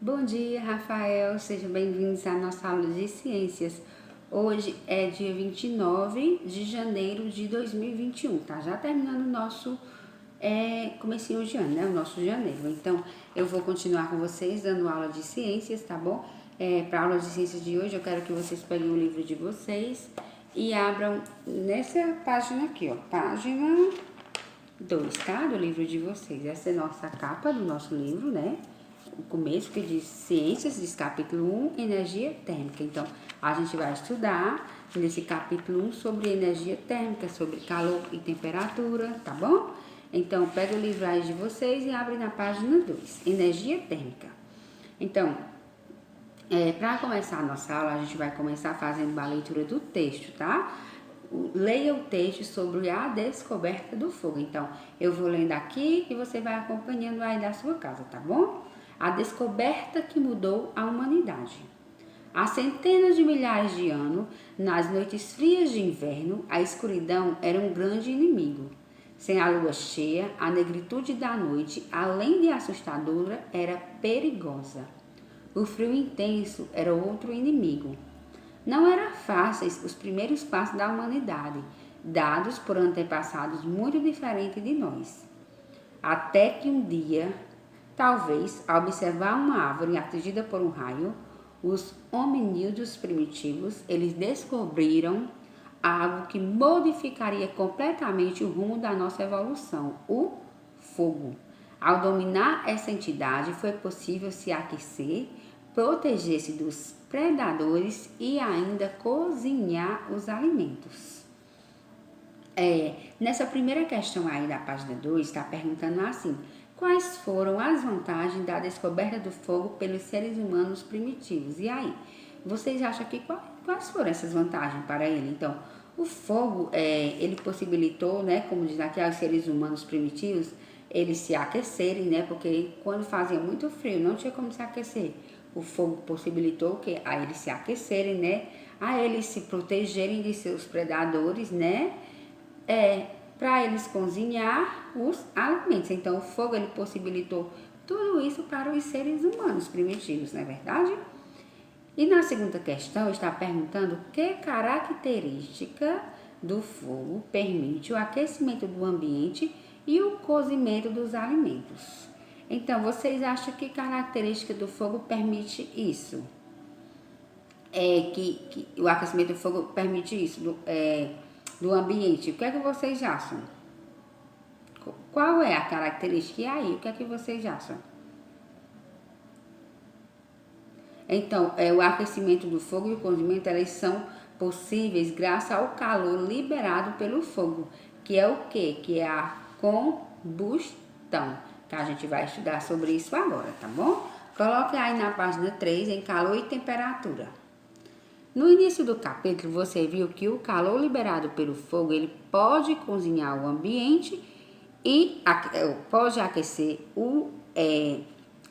Bom dia, Rafael. Sejam bem-vindos à nossa aula de ciências. Hoje é dia 29 de janeiro de 2021, tá? Já terminando o nosso comecinho de ano, né? O nosso janeiro. Então, eu vou continuar com vocês dando aula de ciências, tá bom? Para a aula de ciências de hoje, eu quero que vocês peguem o livro de vocês e abram nessa página aqui, ó. Página 2, tá? Do livro de vocês. Essa é a nossa capa do nosso livro, né? O começo que diz Ciências, diz capítulo 1, Energia Térmica. Então, a gente vai estudar nesse capítulo 1 sobre energia térmica, sobre calor e temperatura, tá bom? Então, pega o livro aí de vocês e abre na página 2, Energia Térmica. Então, para começar a nossa aula, a gente vai começar fazendo uma leitura do texto, tá? Leia o texto sobre a descoberta do fogo. Então, eu vou lendo aqui e você vai acompanhando aí da sua casa, tá bom? A descoberta que mudou a humanidade. Há centenas de milhares de anos, nas noites frias de inverno, a escuridão era um grande inimigo. Sem a lua cheia, a negritude da noite, além de assustadora, era perigosa. O frio intenso era outro inimigo. Não eram fáceis os primeiros passos da humanidade, dados por antepassados muito diferentes de nós. Até que um dia, talvez, ao observar uma árvore atingida por um raio, os hominídeos primitivos, eles descobriram algo que modificaria completamente o rumo da nossa evolução, o fogo. Ao dominar essa entidade, foi possível se aquecer, proteger-se dos predadores e ainda cozinhar os alimentos. Nessa primeira questão aí da página 2, está perguntando assim: quais foram as vantagens da descoberta do fogo pelos seres humanos primitivos? E aí, vocês acham que quais foram essas vantagens para ele? Então, o fogo, ele possibilitou, né, como diz aqui, aos seres humanos primitivos, eles se aquecerem, né, porque quando fazia muito frio, não tinha como se aquecer. O fogo possibilitou que a eles se aquecerem, né, a eles se protegerem de seus predadores, né, para eles cozinhar os alimentos. Então, o fogo ele possibilitou tudo isso para os seres humanos primitivos, não é verdade? E na segunda questão está perguntando que característica do fogo permite o aquecimento do ambiente e o cozimento dos alimentos. Então, vocês acham que característica do fogo permite isso? Que o aquecimento do fogo permite isso, do ambiente. O que é que vocês acham? Qual é a característica? E aí, o que é que vocês acham? Então, o aquecimento do fogo e o cozimento, elas são possíveis graças ao calor liberado pelo fogo, que é o quê? Que é a combustão, que a gente vai estudar sobre isso agora, tá bom? Coloque aí na página 3, em calor e temperatura. No início do capítulo, você viu que o calor liberado pelo fogo, ele pode cozinhar o ambiente e pode aquecer o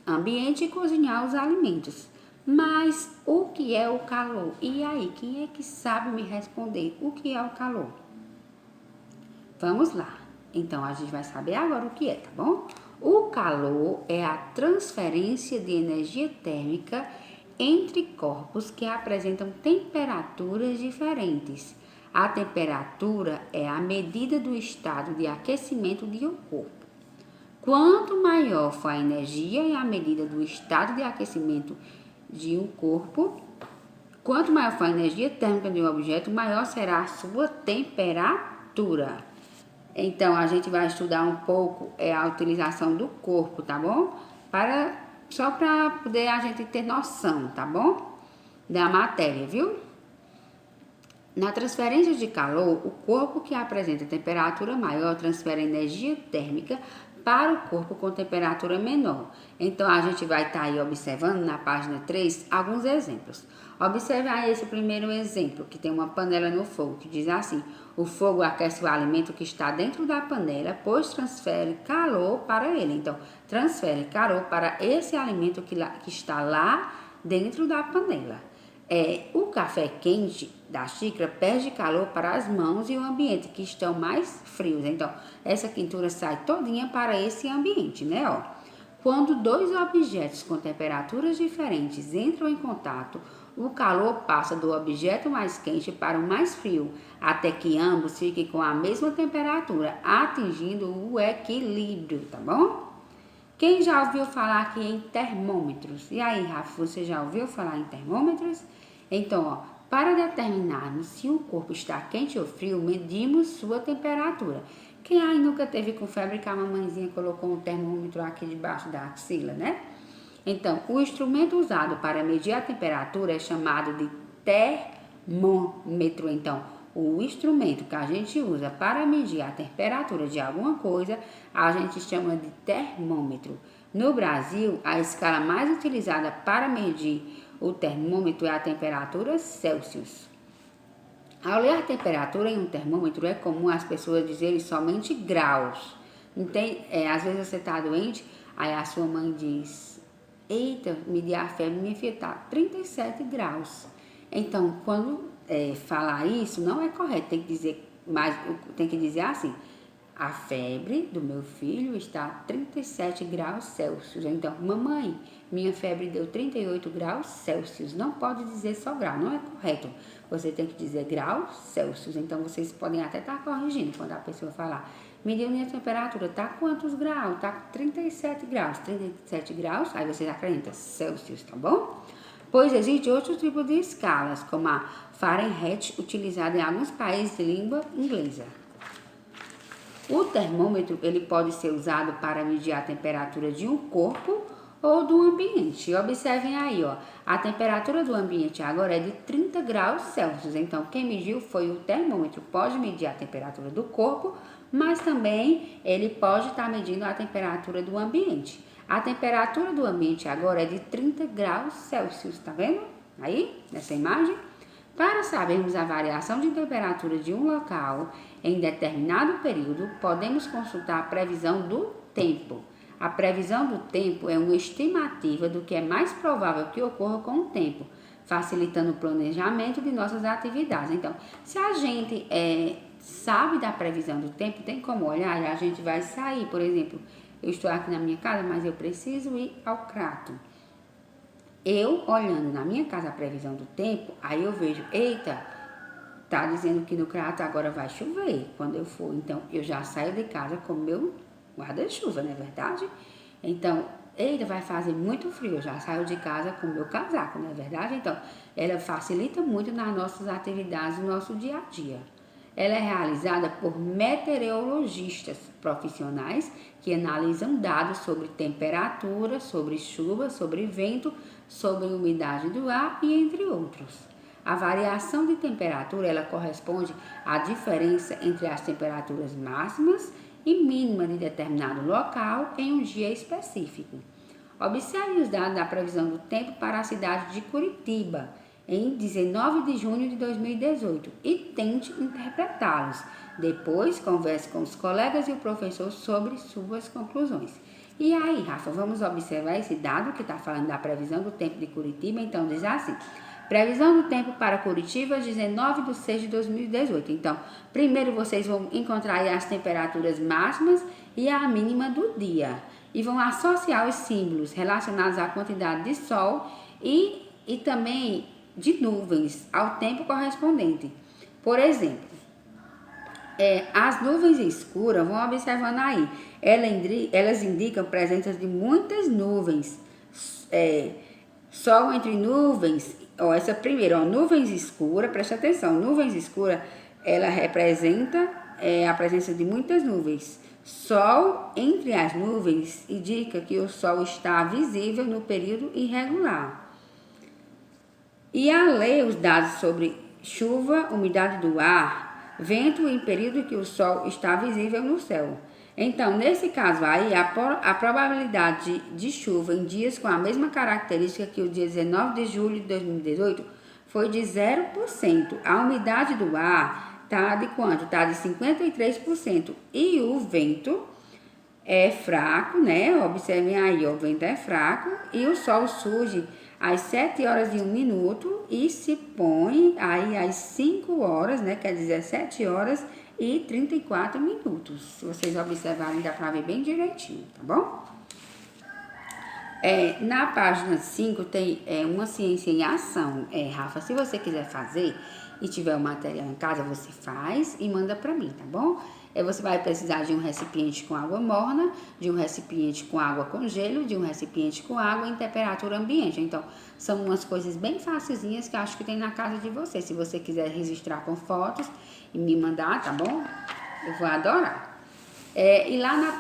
ambiente e cozinhar os alimentos. Mas o que é o calor? E aí, quem é que sabe me responder o que é o calor? Vamos lá. Então, a gente vai saber agora o que é, tá bom? O calor é a transferência de energia térmica entre corpos que apresentam temperaturas diferentes. A temperatura é a medida do estado de aquecimento de um corpo. Quanto maior for a energia e a medida do estado de aquecimento de um corpo, quanto maior for a energia térmica de um objeto, maior será a sua temperatura. Então, a gente vai estudar um pouco a utilização do corpo, tá bom? Só para poder a gente ter noção, tá bom? Da matéria, viu? Na transferência de calor, o corpo que apresenta temperatura maior transfere energia térmica para o corpo com temperatura menor. Então, a gente vai estar aí observando na página 3 alguns exemplos. Observe aí esse primeiro exemplo, que tem uma panela no fogo, que diz assim: o fogo aquece o alimento que está dentro da panela, pois transfere calor para ele. Então, transfere calor para esse alimento que está lá dentro da panela. O café quente da xícara perde calor para as mãos e o ambiente, que estão mais frios. Então, essa quentura sai todinha para esse ambiente, né? Quando dois objetos com temperaturas diferentes entram em contato, o calor passa do objeto mais quente para o mais frio, até que ambos fiquem com a mesma temperatura, atingindo o equilíbrio, tá bom? Quem já ouviu falar aqui em termômetros? E aí, Rafa, você já ouviu falar em termômetros? Então, ó, para determinarmos se o corpo está quente ou frio, medimos sua temperatura. Quem aí nunca teve com febre que a mamãezinha colocou um termômetro aqui debaixo da axila, né? Então, o instrumento usado para medir a temperatura é chamado de termômetro. Então, o instrumento que a gente usa para medir a temperatura de alguma coisa, a gente chama de termômetro. No Brasil, a escala mais utilizada para medir o termômetro é a temperatura Celsius. Ao ler a temperatura em um termômetro, é comum as pessoas dizerem somente graus. Às vezes você está doente, aí a sua mãe diz: eita, medir a febre, minha filha, tá 37 graus. Então, quando falar isso, não é correto, tem que dizer assim: a febre do meu filho está a 37 graus Celsius. Então, mamãe, minha febre deu 38 graus Celsius. Não pode dizer só grau, não é correto. Você tem que dizer graus Celsius. Então, vocês podem até estar corrigindo quando a pessoa falar: mediu minha temperatura, tá quantos graus? Tá 37 graus. 37 graus, aí você acrescenta Celsius, tá bom? Pois existe outro tipo de escalas, como a Fahrenheit, utilizada em alguns países de língua inglesa. O termômetro ele pode ser usado para medir a temperatura de um corpo ou do ambiente. Observem aí, ó, a temperatura do ambiente agora é de 30 graus Celsius. Então, quem mediu foi o termômetro. Pode medir a temperatura do corpo, mas também ele pode estar medindo a temperatura do ambiente. A temperatura do ambiente agora é de 30 graus Celsius, tá vendo? Aí, nessa imagem. Para sabermos a variação de temperatura de um local em determinado período, podemos consultar a previsão do tempo. A previsão do tempo é uma estimativa do que é mais provável que ocorra com o tempo, facilitando o planejamento de nossas atividades. Então, se a gente sabe da previsão do tempo, tem como olhar e a gente vai sair. Por exemplo, eu estou aqui na minha casa, mas eu preciso ir ao crato. Eu, olhando na minha casa a previsão do tempo, aí eu vejo, eita, tá dizendo que no crato agora vai chover quando eu for. Então, eu já saio de casa com meu guarda-chuva, não é verdade? Então, eita, vai fazer muito frio, eu já saio de casa com meu casaco, não é verdade? Então, ela facilita muito nas nossas atividades, no nosso dia a dia. Ela é realizada por meteorologistas profissionais que analisam dados sobre temperatura, sobre chuva, sobre vento, sobre umidade do ar e entre outros. A variação de temperatura ela corresponde à diferença entre as temperaturas máximas e mínimas de determinado local em um dia específico. Observe os dados da previsão do tempo para a cidade de Curitiba, em 19 de junho de 2018 e tente interpretá-los. Depois, converse com os colegas e o professor sobre suas conclusões. E aí, Rafa, vamos observar esse dado que está falando da previsão do tempo de Curitiba. Então, diz assim: previsão do tempo para Curitiba, 19 de 6 de 2018. Então, primeiro vocês vão encontrar aí as temperaturas máximas e a mínima do dia. E vão associar os símbolos relacionados à quantidade de sol e também de nuvens ao tempo correspondente. Por exemplo, as nuvens escuras, vão observando aí, elas indicam a presença de muitas nuvens. Sol entre nuvens, essa primeira, nuvens escuras, presta atenção, nuvens escuras, ela representa a presença de muitas nuvens. Sol entre as nuvens indica que o sol está visível no período irregular. E a ler os dados sobre chuva, umidade do ar, vento em período que o sol está visível no céu. Então, nesse caso aí, a probabilidade de chuva em dias com a mesma característica que o dia 19 de julho de 2018 foi de 0%. A umidade do ar está de quanto? Está de 53%. E o vento é fraco, né? Observem aí, o vento é fraco e o sol surge às 7 horas e 1 minuto e se põe aí às 5 horas, né? Quer dizer, 7 horas e 34 minutos. Se vocês observarem, dá pra ver bem direitinho, tá bom? Na página 5 tem uma ciência em ação. Rafa, se você quiser fazer e tiver o material em casa, você faz e manda para mim, tá bom? Você vai precisar de um recipiente com água morna, de um recipiente com água com gelo, de um recipiente com água em temperatura ambiente. Então, são umas coisas bem facilzinhas que eu acho que tem na casa de você. Se você quiser registrar com fotos e me mandar, tá bom? Eu vou adorar. E lá na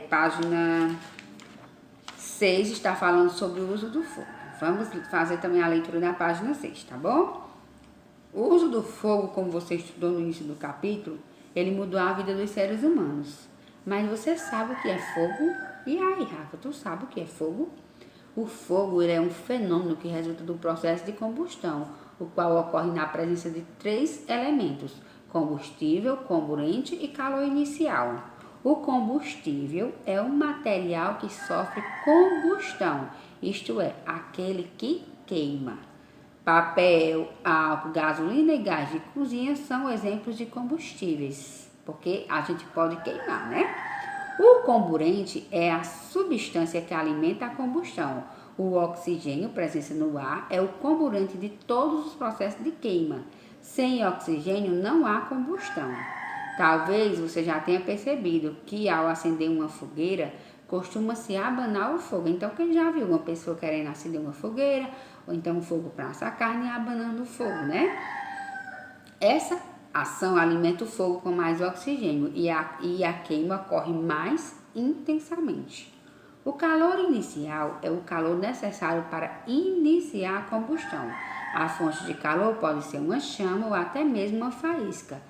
página 6 está falando sobre o uso do fogo. Vamos fazer também a leitura da página 6, tá bom? O uso do fogo, como você estudou no início do capítulo, ele mudou a vida dos seres humanos. Mas você sabe o que é fogo? E aí, Rafa, tu sabe o que é fogo? O fogo ele é um fenômeno que resulta do processo de combustão, o qual ocorre na presença de 3 elementos: combustível, comburente e calor inicial. O combustível é um material que sofre combustão, isto é, aquele que queima. Papel, álcool, gasolina e gás de cozinha são exemplos de combustíveis, porque a gente pode queimar, né? O comburente é a substância que alimenta a combustão. O oxigênio, presença no ar, é o comburente de todos os processos de queima. Sem oxigênio não há combustão. Talvez você já tenha percebido que ao acender uma fogueira, costuma-se abanar o fogo. Então, quem já viu uma pessoa querendo acender uma fogueira, ou então um fogo para assar carne e abanando o fogo, né? Essa ação alimenta o fogo com mais oxigênio e a queima ocorre mais intensamente. O calor inicial é o calor necessário para iniciar a combustão. A fonte de calor pode ser uma chama ou até mesmo uma faísca,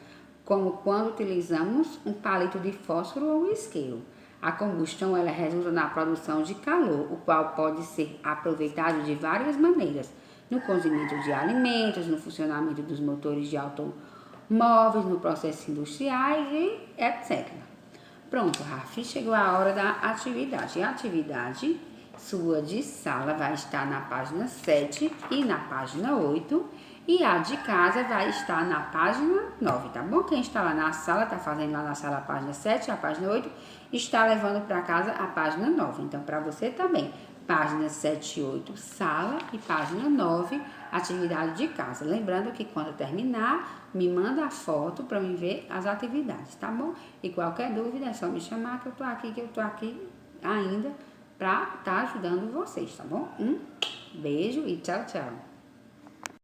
como quando utilizamos um palito de fósforo ou isqueiro. A combustão ela resulta na produção de calor, o qual pode ser aproveitado de várias maneiras, no cozimento de alimentos, no funcionamento dos motores de automóveis, no processos industriais e etc. Pronto, Rafi, chegou a hora da atividade. A atividade sua de sala vai estar na página 7 e na página 8. E a de casa vai estar na página 9, tá bom? Quem está lá na sala, está fazendo lá na sala a página 7, a página 8, está levando para casa a página 9. Então, para você também, página 7 e 8, sala, e página 9, atividade de casa. Lembrando que quando terminar, me manda a foto para eu ver as atividades, tá bom? E qualquer dúvida é só me chamar que eu tô aqui ainda para estar ajudando vocês, tá bom? Beijo e tchau, tchau.